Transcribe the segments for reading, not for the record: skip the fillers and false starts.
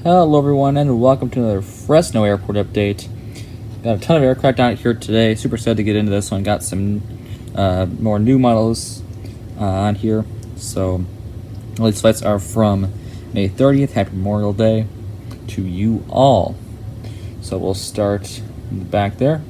Hello everyone and welcome to another Fresno airport update. Got a ton of aircraft out here today. Super excited to get into this one. Got some more new models on here. So all these flights are from May 30th, Happy Memorial Day to you all. So we'll start in the back there.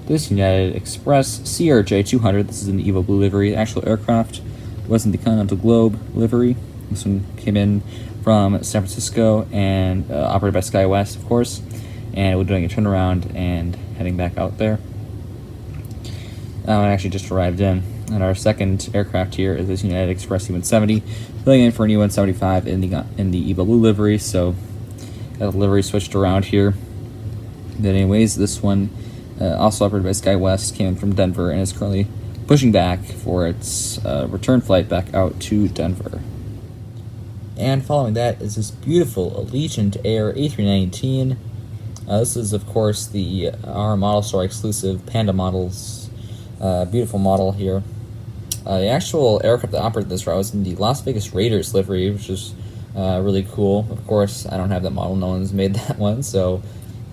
This United Express CRJ-200. This is an Evo Blue livery. The actual aircraft wasn't the Continental Globe livery. This one came in from San Francisco and operated by SkyWest, of course, and we're doing a turnaround and heading back out there. It actually just arrived in. And our second aircraft here is this United Express E-170, filling in for an E-175 in the Evo Blue livery. So got the livery switched around here. But anyways, this one also operated by SkyWest, came in from Denver and is currently pushing back for its return flight back out to Denver. And following that is this beautiful Allegiant Air A319. This is, of course, our model store exclusive Panda models. Beautiful model here. The actual aircraft that operated this route was in the Las Vegas Raiders livery, which is really cool. Of course, I don't have that model. No one's made that one, so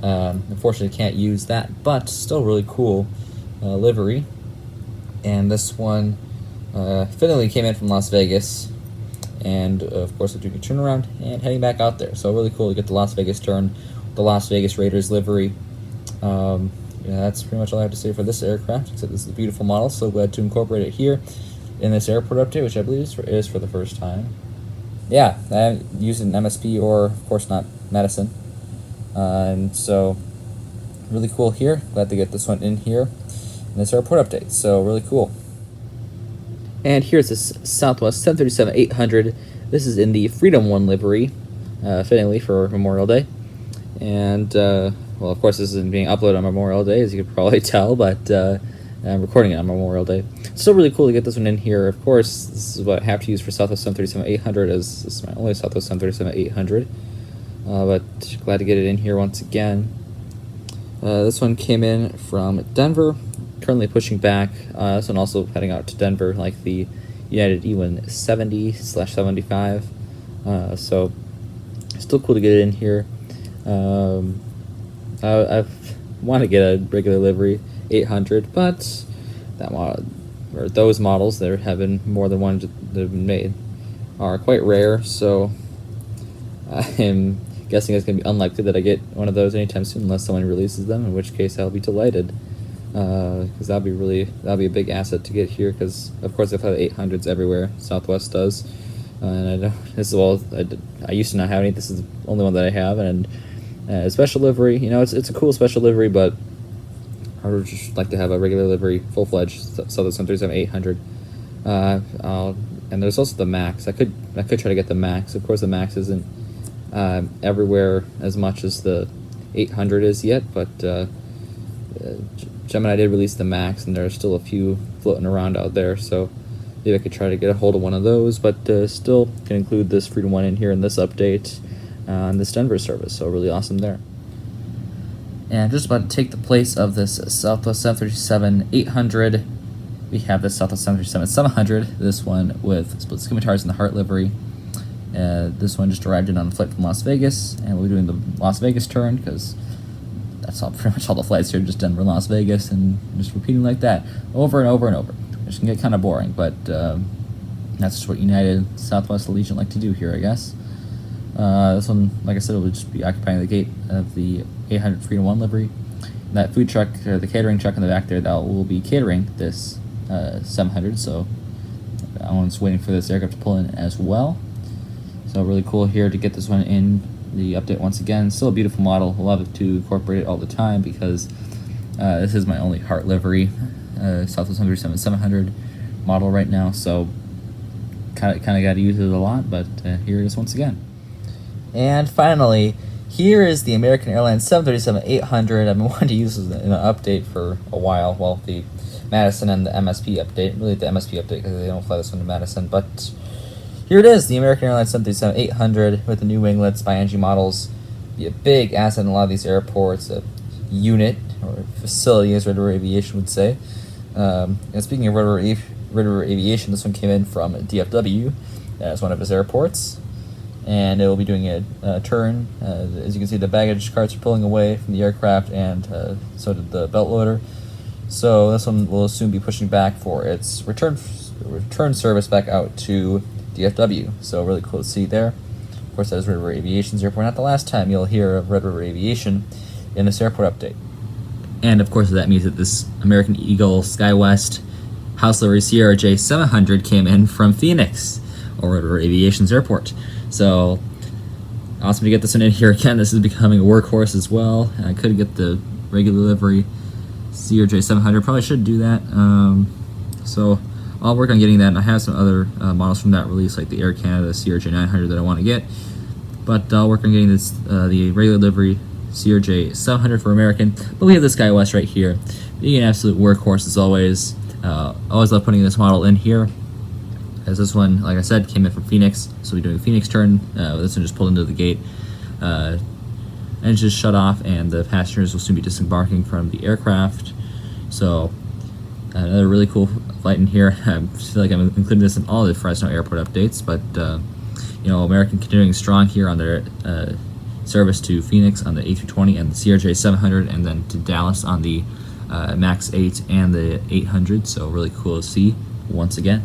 unfortunately can't use that. But still really cool livery. And this one fittingly came in from Las Vegas. And of course, we're doing a turnaround and heading back out there. So really cool to get the Las Vegas turn, the Las Vegas Raiders livery. Yeah, that's pretty much all I have to say for this aircraft, except this is a beautiful model. So glad to incorporate it here in this airport update, which I believe is for the first time. Yeah, I haven't used an MSP or, of course, not Madison. And so really cool here. Glad to get this one in here in this airport update. So really cool. And here's this Southwest 737-800. This is in the Freedom 1 livery, fittingly for Memorial Day. And, well, of course, this isn't being uploaded on Memorial Day, as you could probably tell, but I'm recording it on Memorial Day. Still really cool to get this one in here. Of course, this is what I have to use for Southwest 737-800, as this is my only Southwest 737-800. But glad to get it in here once again. This one came in from Denver. Currently pushing back. This one also heading out to Denver, like the United E-170/75. So still cool to get it in here. I want to get a regular livery 800, but that model, or those models, there have been more than one that have been made, are quite rare. So I'm guessing it's going to be unlikely that I get one of those anytime soon, unless someone releases them, in which case I'll be delighted. Because that'd be a big asset to get here. Because of course I've had 800s everywhere. Southwest does, and I know as well. I used to not have any. This is the only one that I have, and a special livery. You know, it's a cool special livery, but I would just like to have a regular livery, full-fledged Southwest 737-800. And there's also the Max. I could try to get the Max. Of course, the Max isn't everywhere as much as the 800 is yet, but Gemini did release the Max, and there are still a few floating around out there, so maybe I could try to get a hold of one of those, but still can include this Freedom 1 in here in this update on this Denver service, so really awesome there. And just about to take the place of this Southwest 737-800, we have this Southwest 737-700, this one with split scimitars in the Heart livery. This one just arrived in on a flight from Las Vegas, and we'll be doing the Las Vegas turn, because that's pretty much all the flights here, just Denver, Las Vegas, and just repeating like that over and over and over. Which can get kind of boring, but that's just what United, Southwest, Allegiant like to do here, I guess. This one, like I said, will just be occupying the gate of the 800 Freedom 1 livery. That food truck, or the catering truck in the back there, that will be catering this 700, so that one's waiting for this aircraft to pull in as well. So really cool here to get this one in the update once again. Still a beautiful model. Love it to incorporate it all the time, because this is my only Heart livery Southwest 737-700 model right now, so kind of got to use it a lot, but here it is once again. And finally, here is the American Airlines 737-800. I've been wanting to use this in an update for a while, well, the Madison and the MSP update, really the MSP update, because they don't fly this one to Madison, but here it is, the American Airlines 737-800 with the new winglets by NG models. Be a big asset in a lot of these airports, a unit or facility, as Red River Aviation would say. And speaking of Red River Aviation, this one came in from DFW as one of his airports. and it will be doing a turn. As you can see, the baggage carts are pulling away from the aircraft, and so did the belt loader. So this one will soon be pushing back for its return service back out to DFW. So really cool to see there. Of course, that is Red River Aviation's airport. Not the last time you'll hear of Red River Aviation in this airport update. And of course, that means that this American Eagle SkyWest House Livery CRJ 700 came in from Phoenix, or Red River Aviation's airport. So awesome to get this one in here again. This is becoming a workhorse as well. I couldn't get the regular livery CRJ 700. Probably should do that. So I'll work on getting that. And I have some other models from that release, like the Air Canada CRJ 900 that I want to get. But I'll work on getting this the regular livery CRJ 700 for American. But we have this SkyWest right here, being an absolute workhorse as always. Always love putting this model in here, as this one, like I said, came in from Phoenix. So we're doing a Phoenix turn. This one just pulled into the gate. Engine shut off, and the passengers will soon be disembarking from the aircraft. So another really cool flight in here. I feel like I'm including this in all the Fresno airport updates, but you know, American continuing strong here on their service to Phoenix on the A320 and the CRJ 700, and then to Dallas on the MAX 8 and the 800. So really cool to see once again.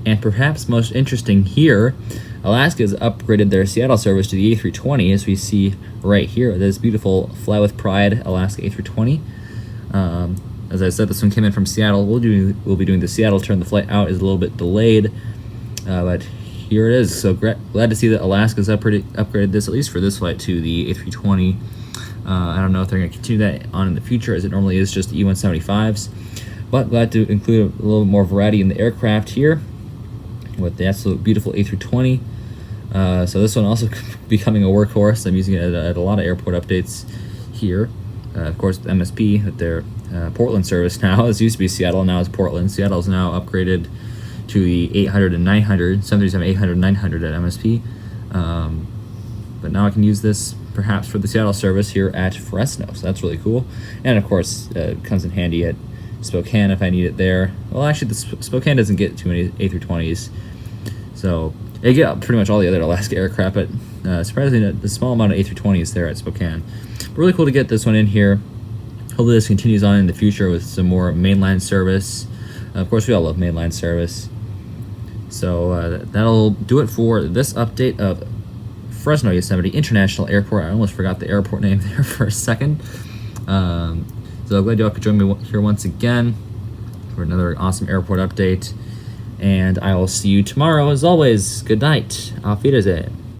And perhaps most interesting here, Alaska has upgraded their Seattle service to the A320, as we see right here. This beautiful Fly with Pride Alaska A320. As I said, this one came in from Seattle. We'll be doing the Seattle turn. The flight out is a little bit delayed, but here it is. So glad to see that Alaska's upgraded this, at least for this flight, to the A320. I don't know if they're going to continue that on in the future, as it normally is just E175s. But glad to include a little more variety in the aircraft here with the absolute beautiful A320. So this one also becoming a workhorse. I'm using it at a lot of airport updates here. Of course, MSP at their Portland service now. It used to be Seattle, now it's Portland. Seattle's now upgraded to the 800 and 900, 737 800 900 at MSP. But now I can use this perhaps for the Seattle service here at Fresno, so that's really cool. And of course, it comes in handy at Spokane if I need it there. Well, actually, the Spokane doesn't get too many A320s, so they get pretty much all the other Alaska aircraft, but surprisingly, the small amount of A320s there at Spokane. But really cool to get this one in here. Hopefully this continues on in the future with some more mainline service. Of course, we all love mainline service. So that'll do it for this update of Fresno Yosemite International Airport. I almost forgot the airport name there for a second. So glad you all could join me here once again for another awesome airport update. And I will see you tomorrow. As always, good night. Auf Wiedersehen.